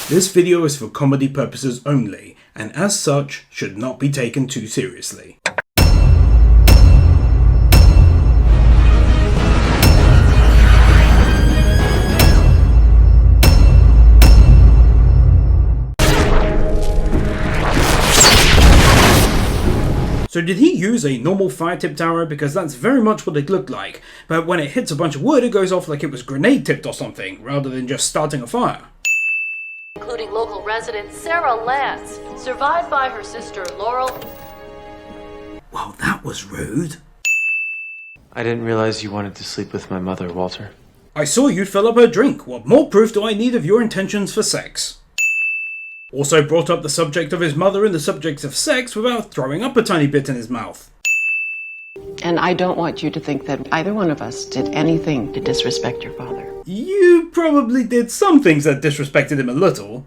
This video is for comedy purposes only, and as such, should not be taken too seriously. So did he use a normal fire tipped arrow? Because that's very much what it looked like, but when it hits a bunch of wood it goes off like it was grenade tipped or something, rather than just starting a fire. Including local resident Sarah Lance, survived by her sister Laurel. Well, that was rude. I didn't realize you wanted to sleep with my mother, Walter. I saw you fill up her drink. What more proof do I need of your intentions for sex? Also brought up the subject of his mother and the subject of sex without throwing up a tiny bit in his mouth. And I don't want you to think that either one of us did anything to disrespect your father. You probably did some things that disrespected him a little.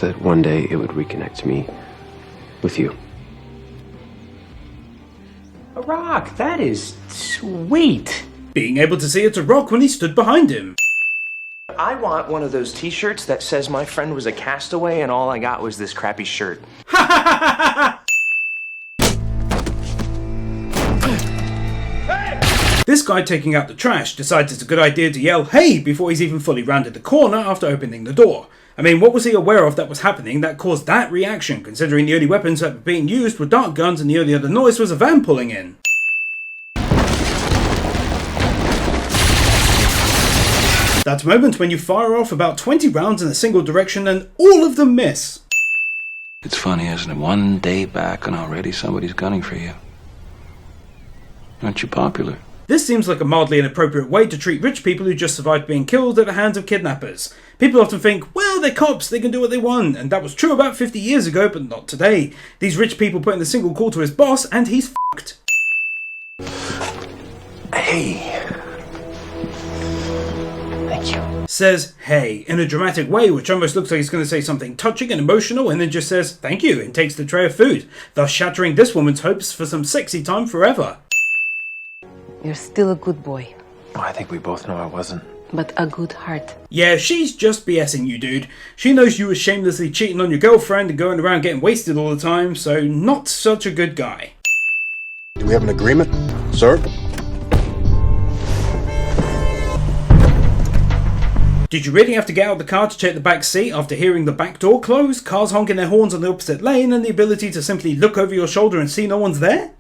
That one day it would reconnect me with you. A rock, that is sweet. Being able to see it's a rock when he stood behind him. I want one of those t-shirts that says my friend was a castaway and all I got was this crappy shirt. This guy taking out the trash decides it's a good idea to yell "hey" before he's even fully rounded the corner after opening the door. I mean, what was he aware of that was happening that caused that reaction, considering the only weapons that were being used were dart guns and the only other noise was a van pulling in? That moment when you fire off about 20 rounds in a single direction and all of them miss. It's funny, isn't it? One day back and already somebody's gunning for you. Aren't you popular? This seems like a mildly inappropriate way to treat rich people who just survived being killed at the hands of kidnappers. People often think, well, they're cops, they can do what they want, and that was true about 50 years ago, but not today. These rich people put in the single call to his boss, and he's fucked. Hey. Thank you. Says, hey, in a dramatic way, which almost looks like he's going to say something touching and emotional, and then just says, thank you, and takes the tray of food, thus shattering this woman's hopes for some sexy time forever. You're still a good boy, Well, I think we both know I wasn't. but a good heart. Yeah, she's just BSing you, dude. She knows you were shamelessly cheating on your girlfriend and going around getting wasted all the time, so not such a good guy. Do we have an agreement, sir? Did you really have to get out of the car to check the back seat after hearing the back door close, cars honking their horns on the opposite lane, and the ability to simply look over your shoulder and see no one's there?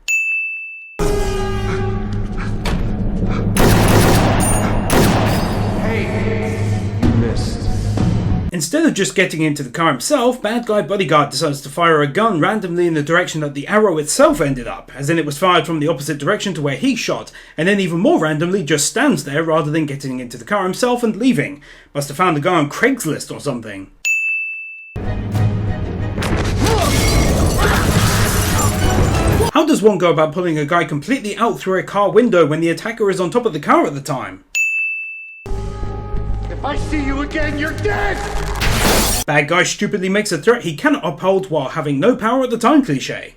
Instead of just getting into the car himself, bad guy bodyguard decides to fire a gun randomly in the direction that the arrow itself ended up, as in it was fired from the opposite direction to where he shot, and then even more randomly just stands there rather than getting into the car himself and leaving. Must have found the guy on Craigslist or something. How does one go about pulling a guy completely out through a car window when the attacker is on top of the car at the time? If I see you again, you're dead! Bad guy stupidly makes a threat he cannot uphold while having no power at the time cliche.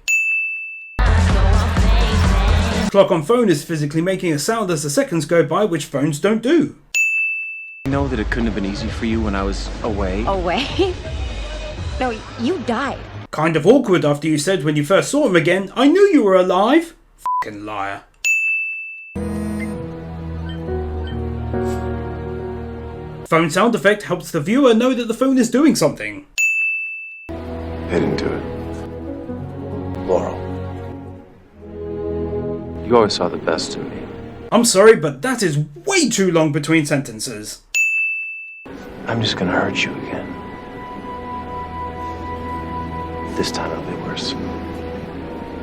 Clock on phone is physically making a sound as the seconds go by, which phones don't do. I know that it couldn't have been easy for you when I was away. Away? No, you died. Kind of awkward after you said when you first saw him again, I knew you were alive. Fucking liar. Phone sound effect helps the viewer know that the phone is doing something. I didn't do it. Laurel. You always saw the best in me. I'm sorry, but that is way too long between sentences. I'm just gonna hurt you again. This time it'll be worse.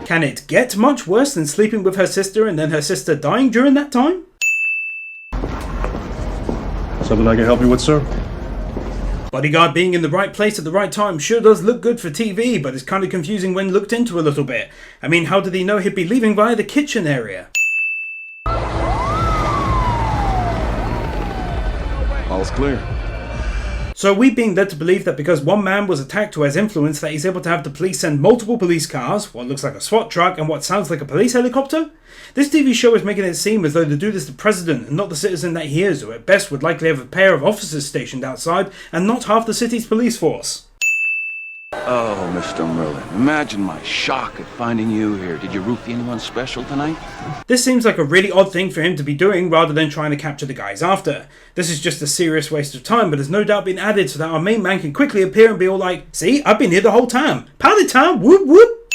Can it get much worse than sleeping with her sister and then her sister dying during that time? Something I can help you with, sir? Bodyguard being in the right place at the right time sure does look good for TV, but it's kind of confusing when looked into a little bit. I mean, how did he know he'd be leaving via the kitchen area? All's clear. So are we being led to believe that because one man was attacked who has influence that he's able to have the police send multiple police cars, what looks like a SWAT truck, and what sounds like a police helicopter? This TV show is making it seem as though the dude is the president and not the citizen that he is, who at best would likely have a pair of officers stationed outside and not half the city's police force. Oh, Mr. Merlin, imagine my shock at finding you here. Did you roofie anyone special tonight? This seems like a really odd thing for him to be doing rather than trying to capture the guys after. This is just a serious waste of time, but has no doubt been added so that our main man can quickly appear and be all like, see, I've been here the whole time. Party time, whoop whoop.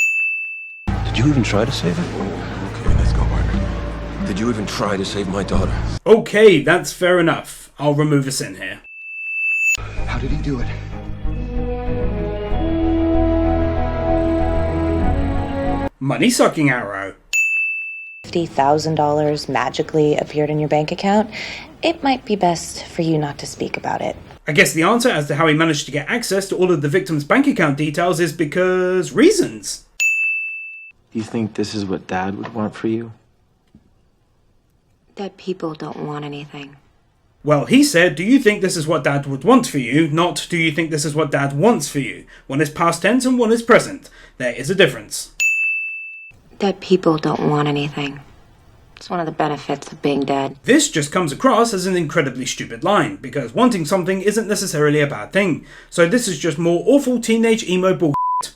Did you even try to save it? Okay, let's go, Margaret. Did you even try to save my daughter? Okay, that's fair enough. I'll remove a sin here. How did he do it? Money-sucking arrow. $50,000 magically appeared in your bank account. It might be best for you not to speak about it. I guess the answer as to how he managed to get access to all of the victim's bank account details is because reasons. You think this is what Dad would want for you? That people don't want anything. Well, he said, do you think this is what Dad would want for you, not do you think this is what Dad wants for you. One is past tense and one is present. There is a difference. That people don't want anything. It's one of the benefits of being dead. This just comes across as an incredibly stupid line, because wanting something isn't necessarily a bad thing. So this is just more awful teenage emo bullshit.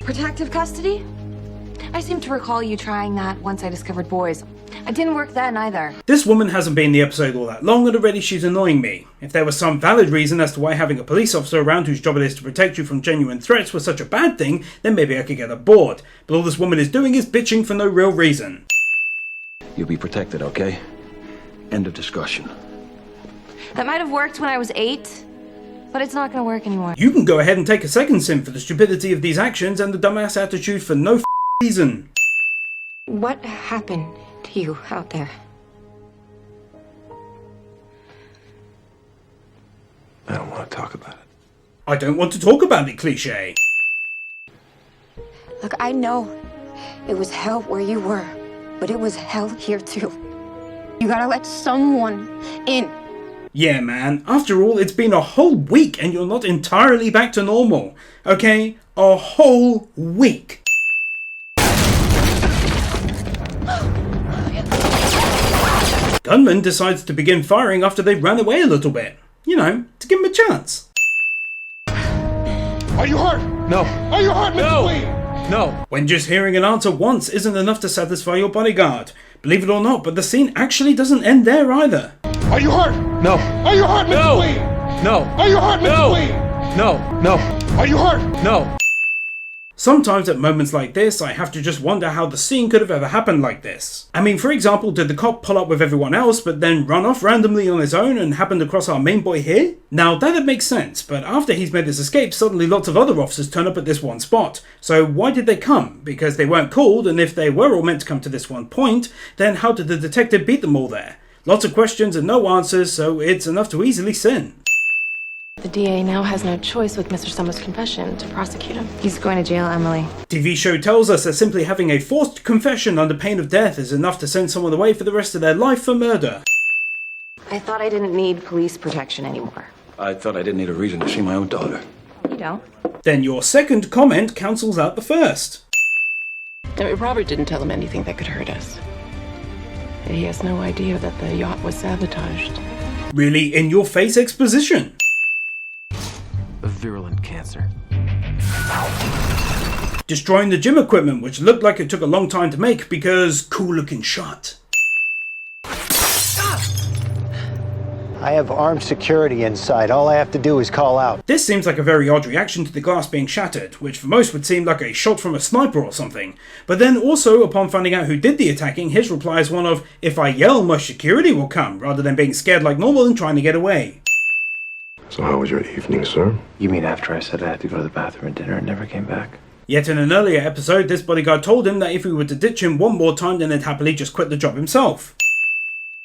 Protective custody? I seem to recall you trying that once I discovered boys. It didn't work then either. This woman hasn't been in the episode all that long and already she's annoying me. If there was some valid reason as to why having a police officer around whose job it is to protect you from genuine threats was such a bad thing, then maybe I could get aboard. But all this woman is doing is bitching for no real reason. You'll be protected, okay? End of discussion. That might have worked when I was 8, but it's not gonna work anymore. You can go ahead and take a second sin for the stupidity of these actions and the dumbass attitude for no reason. What happened to you out there? I don't want to talk about it. I don't want to talk about it, cliche. Look, I know it was hell where you were, but it was hell here too. You gotta let someone in. Yeah, man, after all, it's been a whole week and you're not entirely back to normal. Okay? A whole week. Gunman decides to begin firing after they ran away a little bit. You know, to give him a chance. Are you hurt? No. Are you hurt, Mr. Queen? No. When just hearing an answer once isn't enough to satisfy your bodyguard. Believe it or not, but the scene actually doesn't end there either. Are you hurt? No. Are you hurt, Mr. No. Queen? No. Are you hurt, Mr. No. Queen? No. No. Are you hurt? No. Sometimes at moments like this, I have to just wonder how the scene could have ever happened like this. I mean, for example, did the cop pull up with everyone else but then run off randomly on his own and happened across our main boy here? Now that'd make sense, but after he's made his escape, suddenly lots of other officers turn up at this one spot. So why did they come? Because they weren't called, and if they were all meant to come to this one point, then how did the detective beat them all there? Lots of questions and no answers, so it's enough to easily sin. The DA now has no choice with Mr. Summers' confession to prosecute him. He's going to jail, Emily. TV show tells us that simply having a forced confession under pain of death is enough to send someone away for the rest of their life for murder. I thought I didn't need police protection anymore. I thought I didn't need a reason to see my own daughter. You don't? Then your second comment cancels out the first. No, Robert didn't tell him anything that could hurt us. He has no idea that the yacht was sabotaged. Really in-your-face exposition. A virulent cancer. Destroying the gym equipment, which looked like it took a long time to make because cool-looking shot. I have armed security inside. All I have to do is call out. This seems like a very odd reaction to the glass being shattered, which for most would seem like a shot from a sniper or something. But then also, upon finding out who did the attacking, his reply is one of, if I yell, my security will come, rather than being scared like normal and trying to get away. So how was your evening, sir? You mean after I said I had to go to the bathroom at dinner and never came back? Yet in an earlier episode, this bodyguard told him that if we were to ditch him one more time, then he'd happily just quit the job himself.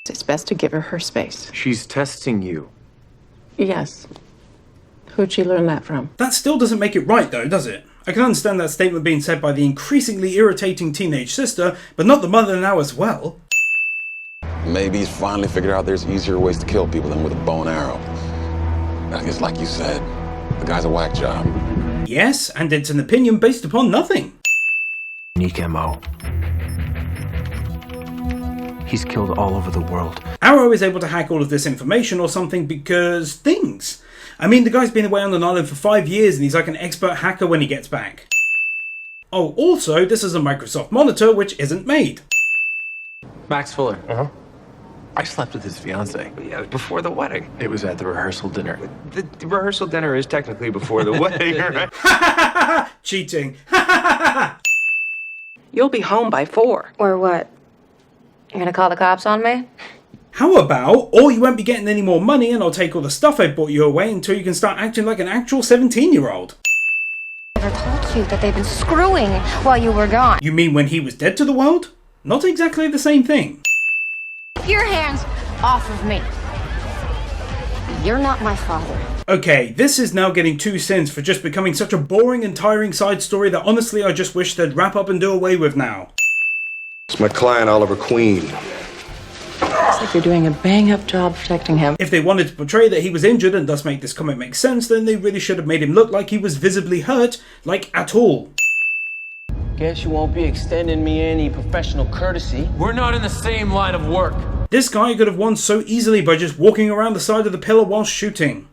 It's best to give her space. She's testing you. Yes. Who'd she learn that from? That still doesn't make it right though, does it? I can understand that statement being said by the increasingly irritating teenage sister, but not the mother now as well. Maybe he's finally figured out there's easier ways to kill people than with a bow and arrow. I guess like you said, the guy's a whack job. Yes, and it's an opinion based upon nothing. Unique MO. He's killed all over the world. Arrow is able to hack all of this information or something because things. I mean, the guy's been away on an island for 5 years and he's like an expert hacker when he gets back. Oh, also, this is a Microsoft monitor which isn't made. Max Fuller. Uh-huh. I slept with his fiance. Yeah, before the wedding. It was at the rehearsal dinner. The rehearsal dinner is technically before the wedding, right? Cheating. You'll be home by 4. Or what? You're gonna call the cops on me? How about, or you won't be getting any more money and I'll take all the stuff I bought you away until you can start acting like an actual 17-year-old. I never told you that they've been screwing while you were gone. You mean when he was dead to the world? Not exactly the same thing. Keep your hands off of me. You're not my father. Okay, this is now getting 2 cents for just becoming such a boring and tiring side story that honestly I just wish they'd wrap up and do away with now. It's my client, Oliver Queen. Looks like you're doing a bang-up job protecting him. If they wanted to portray that he was injured and thus make this comment make sense, then they really should have made him look like he was visibly hurt, like at all. Guess you won't be extending me any professional courtesy. We're not in the same line of work. This guy could have won so easily by just walking around the side of the pillar while shooting.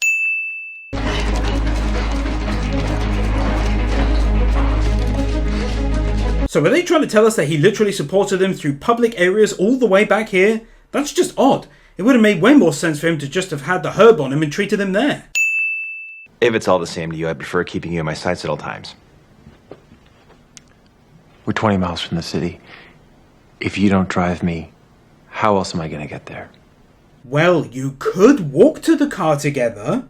So are they trying to tell us that he literally supported them through public areas all the way back here? That's just odd. It would have made way more sense for him to just have had the herb on him and treated him there. If it's all the same to you, I'd prefer keeping you in my sights at all times. We're 20 miles from the city. If you don't drive me, how else am I gonna get there? Well, you could walk to the car together.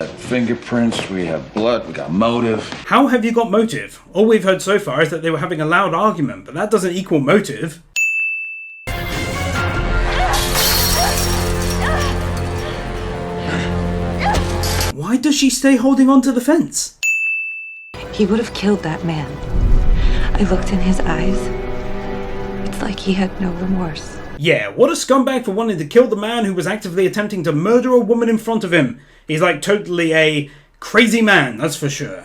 Fingerprints, we have blood, we got motive. How have you got motive? All we've heard so far is that they were having a loud argument, but that doesn't equal motive. Why does she stay holding on to the fence? He would have killed that man. I looked in his eyes. It's like he had no remorse. Yeah, what a scumbag for wanting to kill the man who was actively attempting to murder a woman in front of him. He's like totally a crazy man, that's for sure.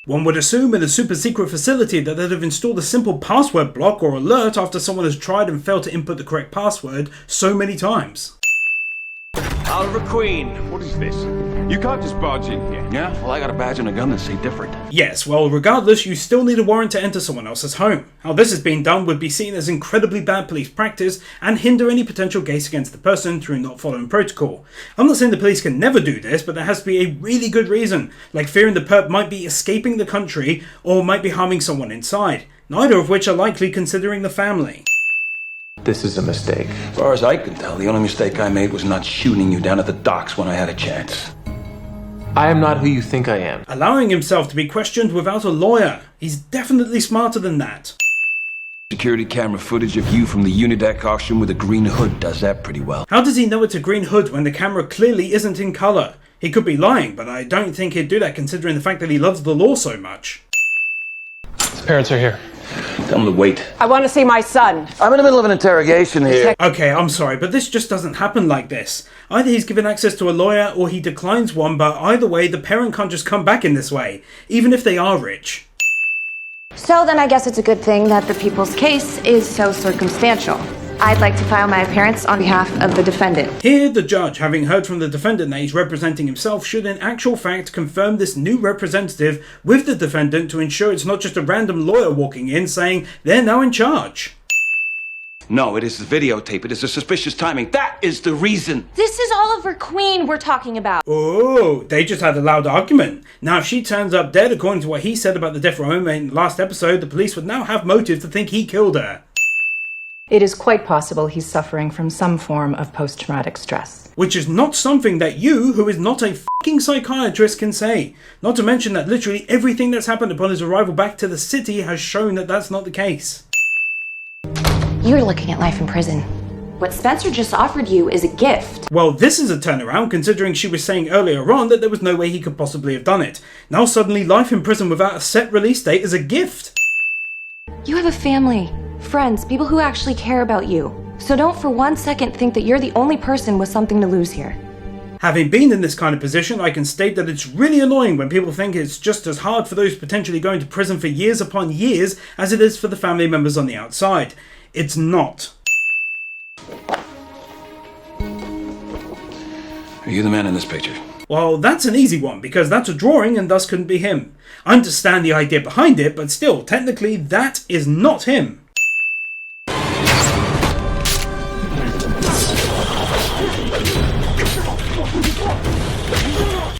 One would assume in a super secret facility that they'd have installed a simple password block or alert after someone has tried and failed to input the correct password so many times. Oliver Queen. What is this? You can't just barge in here. Yeah? Well, I got a badge and a gun that say different. Yes, well, regardless, you still need a warrant to enter someone else's home. How this is being done would be seen as incredibly bad police practice and hinder any potential case against the person through not following protocol. I'm not saying the police can never do this, but there has to be a really good reason, like fearing the perp might be escaping the country or might be harming someone inside, neither of which are likely considering the family. This is a mistake. As far as I can tell, the only mistake I made was not shooting you down at the docks when I had a chance. I am not who you think I am. Allowing himself to be questioned without a lawyer. He's definitely smarter than that. Security camera footage of you from the Unidac costume with a green hood does that pretty well. How does he know it's a green hood when the camera clearly isn't in colour? He could be lying, but I don't think he'd do that considering the fact that he loves the law so much. His parents are here. Tell him to wait. I want to see my son. I'm in the middle of an interrogation here. Okay, I'm sorry, but this just doesn't happen like this. Either he's given access to a lawyer or he declines one, but either way, the parent can't just come back in this way, even if they are rich. So then I guess it's a good thing that the people's case is so circumstantial. I'd like to file my appearance on behalf of the defendant. Here, the judge, having heard from the defendant that he's representing himself, should in actual fact confirm this new representative with the defendant to ensure it's not just a random lawyer walking in saying they're now in charge. No, it is the videotape. It is the suspicious timing. That is the reason. This is Oliver Queen we're talking about. Oh, they just had a loud argument. Now, if she turns up dead according to what he said about the death row in the last episode, the police would now have motive to think he killed her. It is quite possible he's suffering from some form of post-traumatic stress. Which is not something that you, who is not a fucking psychiatrist, can say. Not to mention that literally everything that's happened upon his arrival back to the city has shown that that's not the case. You're looking at life in prison. What Spencer just offered you is a gift. Well, this is a turnaround considering she was saying earlier on that there was no way he could possibly have done it. Now suddenly life in prison without a set release date is a gift. You have a family, friends, people who actually care about you. So don't for 1 second think that you're the only person with something to lose here. Having been in this kind of position, I can state that it's really annoying when people think it's just as hard for those potentially going to prison for years upon years as it is for the family members on the outside. It's not. Are you the man in this picture? Well, that's an easy one, because that's a drawing and thus couldn't be him. I understand the idea behind it, but still, technically, that is not him.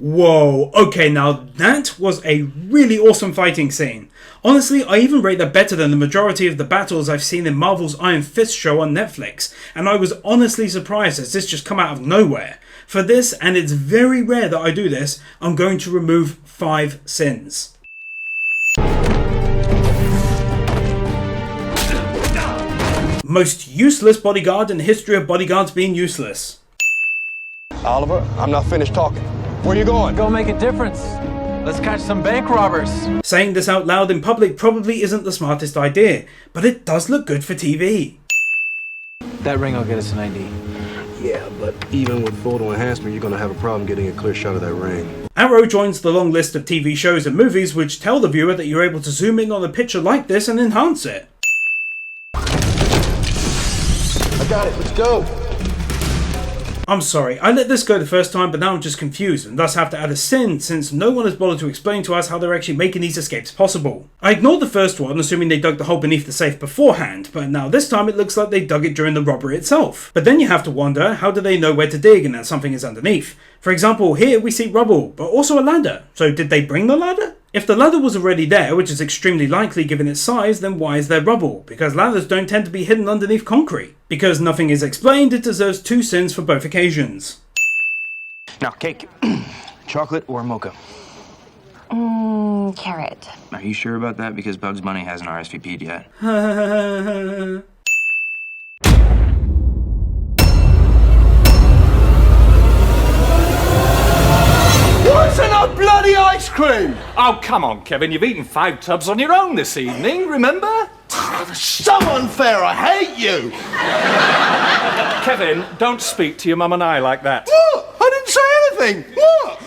Whoa, okay, now that was a really awesome fighting scene. Honestly, I even rate that better than the majority of the battles I've seen in Marvel's Iron Fist show on Netflix, and I was honestly surprised as this just come out of nowhere. For this, and it's very rare that I do this, I'm going to remove 5 sins. Most useless bodyguard in the history of bodyguards being useless. Oliver, I'm not finished talking. Where you going? Go make a difference. Let's catch some bank robbers. Saying this out loud in public probably isn't the smartest idea, but it does look good for TV. That ring will get us an ID. Yeah, but even with photo enhancement, you're gonna have a problem getting a clear shot of that ring. Arrow joins the long list of TV shows and movies which tell the viewer that you're able to zoom in on a picture like this and enhance it. I got it, let's go. I'm sorry, I let this go the first time, but now I'm just confused and thus have to add a sin since no one has bothered to explain to us how they're actually making these escapes possible. I ignored the first one, assuming they dug the hole beneath the safe beforehand, but now this time it looks like they dug it during the robbery itself. But then you have to wonder, how do they know where to dig and that something is underneath? For example, here we see rubble, but also a ladder. So did they bring the ladder? If the ladder was already there, which is extremely likely given its size, then why is there rubble? Because ladders don't tend to be hidden underneath concrete. Because nothing is explained, it deserves 2 sins for both occasions. Now, cake. Chocolate or mocha? Carrot. Are you sure about that? Because Bugs Bunny hasn't RSVP'd yet. What's in a bloody ice cream? Oh, come on, Kevin. You've eaten 5 tubs on your own this evening, remember? So unfair, I hate you! Kevin, don't speak to your mum and I like that. What? I didn't say anything! What?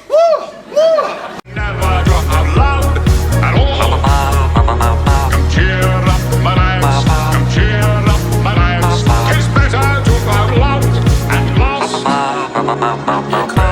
Never got out loud at all. Come cheer up my nights, come cheer up my nights. It's better to go loud and lost.